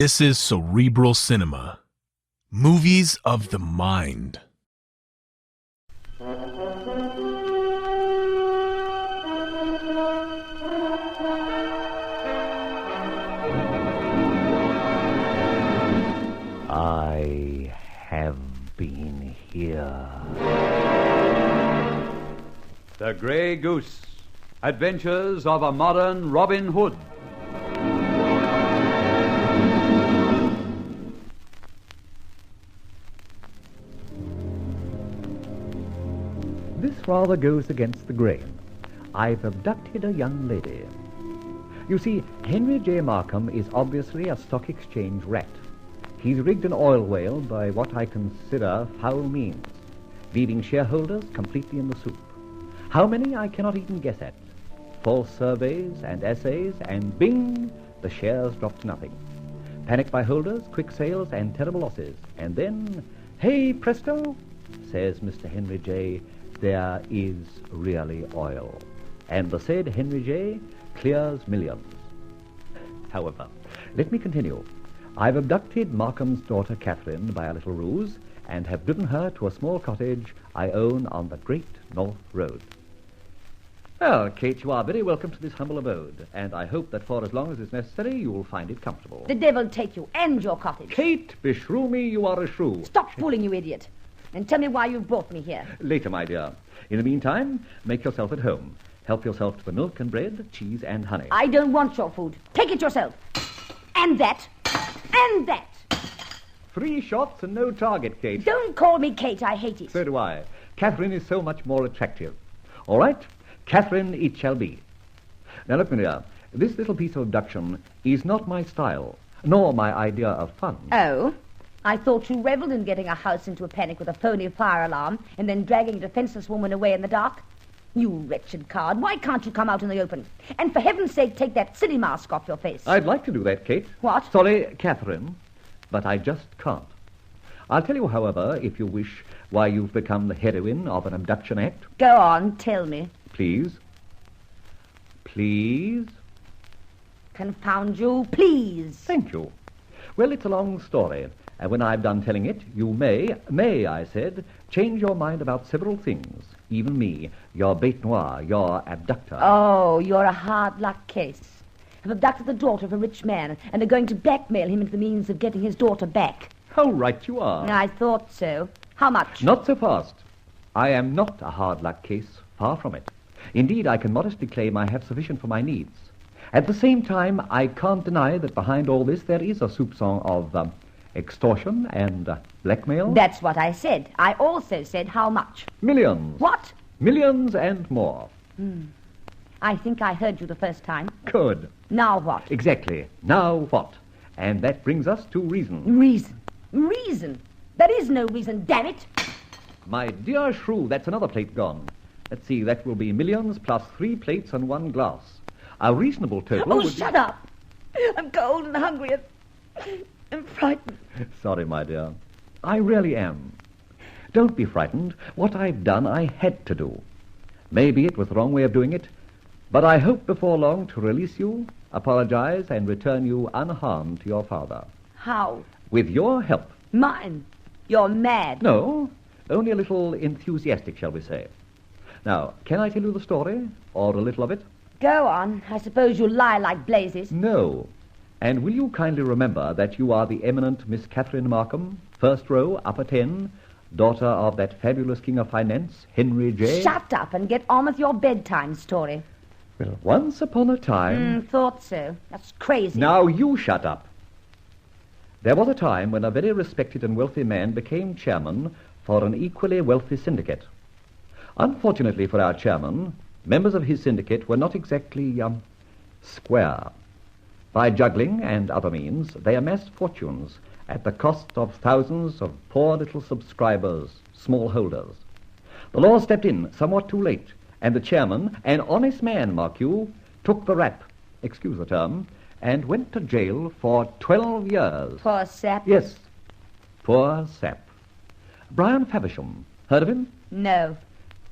This is Cerebral Cinema. Movies of the mind. I have been here. The Grey Goose. Adventures of a Modern Robin Hood. This rather goes against the grain. I've abducted a young lady. You see, Henry J. Markham is obviously a stock exchange rat. He's rigged an oil whale by what I consider foul means, leaving shareholders completely in the soup. How many I cannot even guess at. False surveys and essays, and bing, the shares drop to nothing. Panic by holders, quick sales, and terrible losses. And then, hey presto, says Mr. Henry J., there is really oil. And the said Henry J. clears millions. However, let me continue. I've abducted Markham's daughter Catherine by a little ruse and have driven her to a small cottage I own on the Great North Road. Well, Kate, you are very welcome to this humble abode, and I hope that for as long as is necessary you will find it comfortable. The devil take you and your cottage. Kate, beshrew me, you are a shrew. Stop fooling, you idiot. And tell me why you brought me here. Later, my dear. In the meantime, make yourself at home. Help yourself to the milk and bread, cheese and honey. I don't want your food. Take it yourself. And that. And that. 3 shots and no target, Kate. Don't call me Kate. I hate it. So do I. Catherine is so much more attractive. All right, Catherine it shall be. Now look, my dear, this little piece of abduction is not my style, nor my idea of fun. Oh? I thought you revelled in getting a house into a panic with a phony fire alarm and then dragging a defenseless woman away in the dark. You wretched coward, why can't you come out in the open? And for heaven's sake, take that silly mask off your face. I'd like to do that, Kate. What? Sorry, Catherine, but I just can't. I'll tell you, however, if you wish, why you've become the heroine of an abduction act. Go on, tell me. Please. Please. Confound you, please. Thank you. Well, it's a long story, and when I've done telling it, you may, I said, change your mind about several things. Even me, your bête noire, your abductor. Oh, you're a hard luck case. I've abducted the daughter of a rich man, and they're going to blackmail him into the means of getting his daughter back. How right you are. I thought so. How much? Not so fast. I am not a hard luck case, far from it. Indeed, I can modestly claim I have sufficient for my needs. At the same time, I can't deny that behind all this there is a soupçon of extortion and blackmail. That's what I said. I also said how much. Millions. What? Millions and more. I think I heard you the first time. Good. Now what? Exactly. Now what? And that brings us to reason. Reason. Reason. There is no reason, damn it. My dear shrew, that's another plate gone. Let's see, that will be millions plus 3 plates and 1 glass. A reasonable total would shut up. I'm cold and hungry and frightened. Sorry, my dear. I really am. Don't be frightened. What I've done, I had to do. Maybe it was the wrong way of doing it, but I hope before long to release you, apologize, and return you unharmed to your father. How? With your help. Mine? You're mad. No, only a little enthusiastic, shall we say. Now, can I tell you the story, or a little of it? Go on. I suppose you'll lie like blazes. No. And will you kindly remember that you are the eminent Miss Catherine Markham, first row, upper 10, daughter of that fabulous king of finance, Henry J. Shut up and get on with your bedtime story. Well, once upon a time... Thought so. That's crazy. Now you shut up. There was a time when a very respected and wealthy man became chairman for an equally wealthy syndicate. Unfortunately for our chairman, members of his syndicate were not exactly, square. By juggling and other means, they amassed fortunes at the cost of thousands of poor little subscribers, small holders. The law stepped in somewhat too late, and the chairman, an honest man, mark you, took the rap, excuse the term, and went to jail for 12 years. Poor sap. Yes, poor sap. Brian Faversham, heard of him? No.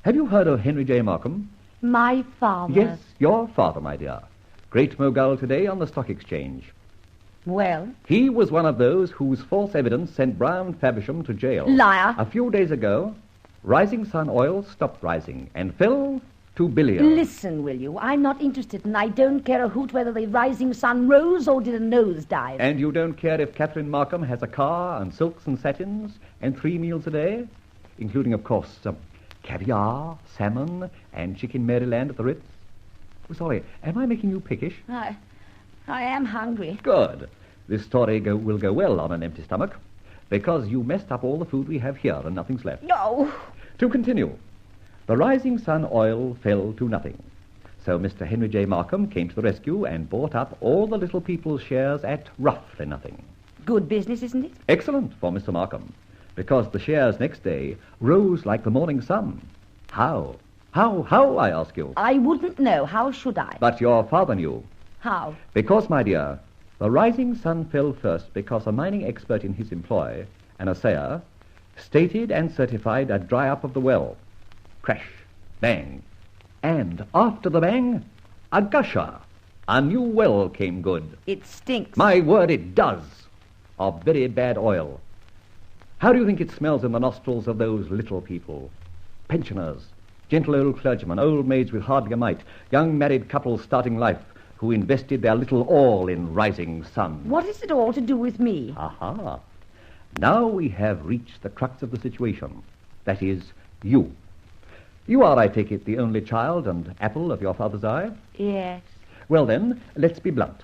Have you heard of Henry J. Markham? My father. Yes, your father, my dear. Great mogul today on the stock exchange. Well? He was one of those whose false evidence sent Brian Faversham to jail. Liar. A few days ago, Rising Sun Oil stopped rising and fell to billion. Listen, will you? I'm not interested, and I don't care a hoot whether the rising sun rose or did a nosedive. And you don't care if Catherine Markham has a car and silks and satins and 3 meals a day? Including, of course, caviar, salmon, and chicken Maryland at the Ritz? Oh, sorry, am I making you pickish? I am hungry. Good. This story will go well on an empty stomach, because you messed up all the food we have here and nothing's left. No. To continue, the Rising Sun Oil fell to nothing. So Mr. Henry J. Markham came to the rescue and bought up all the little people's shares at roughly nothing. Good business, isn't it? Excellent for Mr. Markham, because the shares next day rose like the morning sun. How? How, I ask you? I wouldn't know. How should I? But your father knew. How? Because, my dear, the Rising Sun fell first because a mining expert in his employ, an assayer, stated and certified a dry-up of the well. Crash, bang, and after the bang, a gusher. A new well came good. It stinks. My word, it does. Of very bad oil. How do you think it smells in the nostrils of those little people? Pensioners, gentle old clergymen, old maids with hardly a mite, young married couples starting life, who invested their little all in Rising Sun. What is it all to do with me? Aha. Now we have reached the crux of the situation. That is, you. You are, I take it, the only child and apple of your father's eye? Yes. Well then, let's be blunt.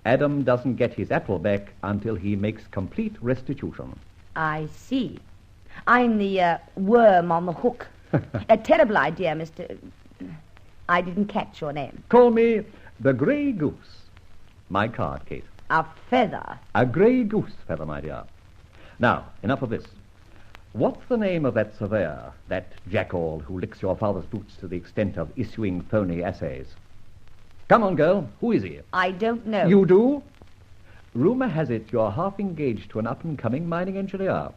Adam doesn't get his apple back until he makes complete restitution. I see. I'm the worm on the hook. A terrible idea, Mr... I didn't catch your name. Call me the Grey Goose. My card, Kate. A feather. A Grey Goose feather, my dear. Now, enough of this. What's the name of that surveyor, that jackal who licks your father's boots to the extent of issuing phony assays? Come on, girl. Who is he? I don't know. You do? Rumour has it you're half engaged to an up-and-coming mining engineer.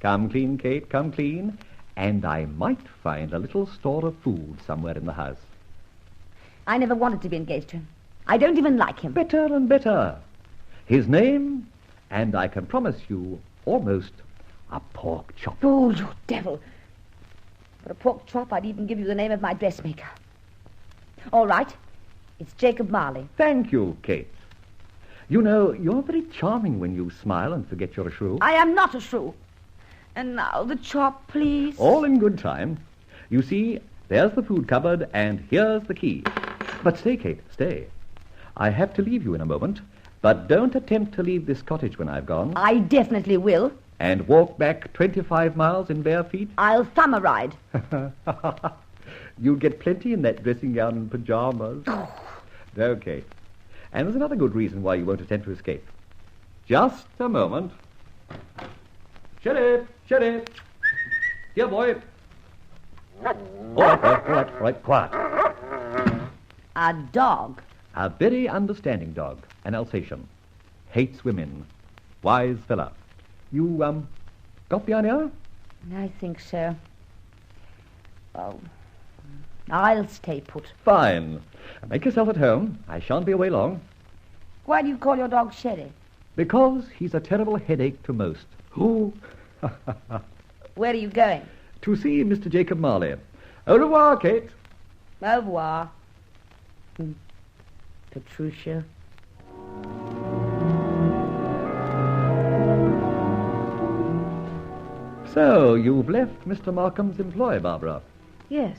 Come clean, Kate, come clean, and I might find a little store of food somewhere in the house. I never wanted to be engaged to him. I don't even like him. Better and better. His name, and I can promise you, almost a pork chop. Oh, you devil. For a pork chop, I'd even give you the name of my dressmaker. All right. It's Jacob Marley. Thank you, Kate. You know, you're very charming when you smile and forget you're a shrew. I am not a shrew. And now the chop, please. All in good time. You see, there's the food cupboard, and here's the key. But stay, Kate, stay. I have to leave you in a moment, but don't attempt to leave this cottage when I've gone. I definitely will. And walk back 25 miles in bare feet? I'll thumb a ride. You'll get plenty in that dressing gown and pajamas. No, Kate. And there's another good reason why you won't attempt to escape. Just a moment. Sheriff! Sheriff! Here, boy. All right, quiet. A dog. A very understanding dog, an Alsatian. Hates women. Wise fella. You, got the idea? I think so. Oh, I'll stay put. Fine. Make yourself at home. I shan't be away long. Why do you call your dog Sherry? Because he's a terrible headache to most. Who? Where are you going? To see Mr. Jacob Marley. Au revoir, Kate. Au revoir. Petruchia. So, you've left Mr. Markham's employ, Barbara. Yes.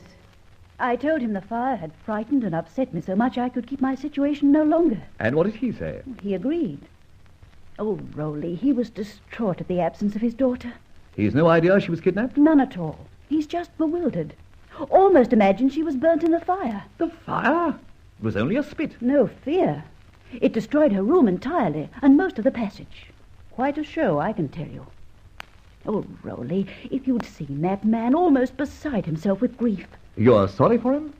I told him the fire had frightened and upset me so much I could keep my situation no longer. And what did he say? He agreed. Oh, Rowley, he was distraught at the absence of his daughter. He's no idea she was kidnapped? None at all. He's just bewildered. Almost imagined she was burnt in the fire. The fire? It was only a spit. No fear. It destroyed her room entirely and most of the passage. Quite a show, I can tell you. Oh, Rowley, if you'd seen that man almost beside himself with grief. You're sorry for him?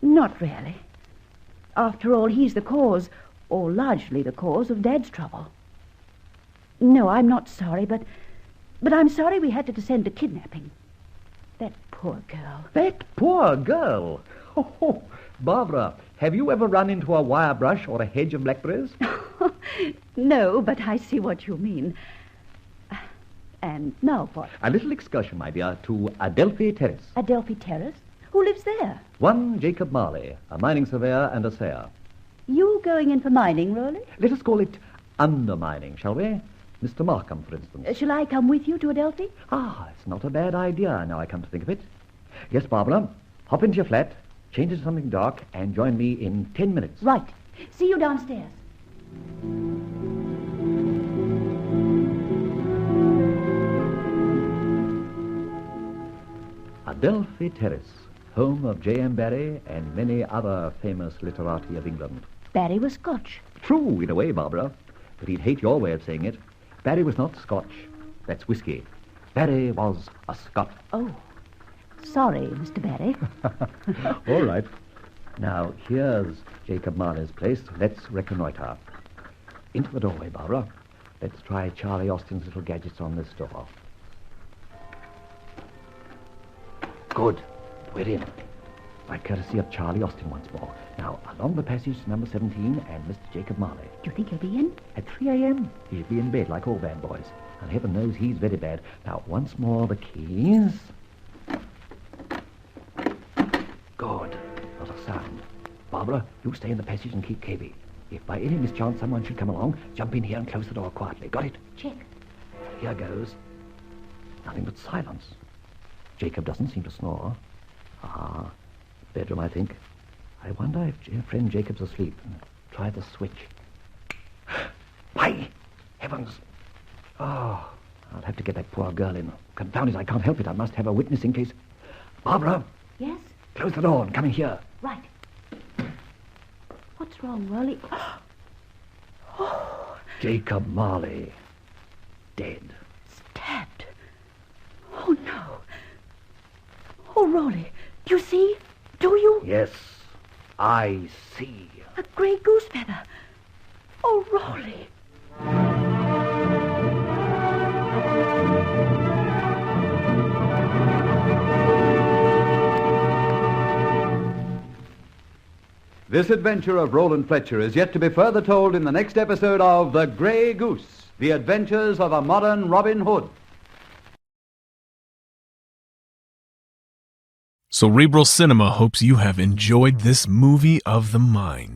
Not really. After all, he's the cause, or largely the cause, of Dad's trouble. No, I'm not sorry, but I'm sorry we had to descend to kidnapping. That poor girl. That poor girl. Oh, Barbara, have you ever run into a wire brush or a hedge of blackberries? No, but I see what you mean. And now what? A little excursion, my dear, to Adelphi Terrace. Adelphi Terrace? Who lives there? One Jacob Marley, a mining surveyor and a sayer. You going in for mining, Rowley? Let us call it undermining, shall we? Mr. Markham, for instance. Shall I come with you to Adelphi? It's not a bad idea, now I come to think of it. Yes, Barbara, hop into your flat, change into something dark, and join me in 10 minutes. Right. See you downstairs. Adelphi Terrace, home of J.M. Barrie and many other famous literati of England. Barry was Scotch. True, in a way, Barbara, but he'd hate your way of saying it. Barrie was not Scotch. That's whiskey. Barrie was a Scot. Oh, sorry, Mr. Barry. All right. Now, here's Jacob Marley's place. Let's reconnoiter. Into the doorway, Barbara. Let's try Charlie Austin's little gadgets on this door. Good. We're in. By courtesy of Charlie Austin once more. Now, along the passage to number 17 and Mr. Jacob Marley. Do you think he'll be in? At 3 a.m., he'll be in bed like all bad boys. And heaven knows he's very bad. Now, once more, the keys. Good. Not a sound. Barbara, you stay in the passage and keep Cavey. If by any mischance someone should come along, jump in here and close the door quietly. Got it? Check. Here goes. Nothing but silence. Jacob doesn't seem to snore. Bedroom, I think. I wonder if your friend Jacob's asleep. Try the switch. By heavens! Oh, I'll have to get that poor girl in. Confound it, I can't help it. I must have a witness in case... Barbara! Yes? Close the door and come in here. Right. What's wrong, Rowley? Jacob Marley. Dead. Stabbed. Oh, no. Oh, Rowley, do you see? Do you? Yes, I see. A grey goose feather. Oh, Rowley. This adventure of Roland Fletcher is yet to be further told in the next episode of The Grey Goose, The Adventures of a Modern Robin Hood. Cerebral Cinema hopes you have enjoyed this movie of the mind.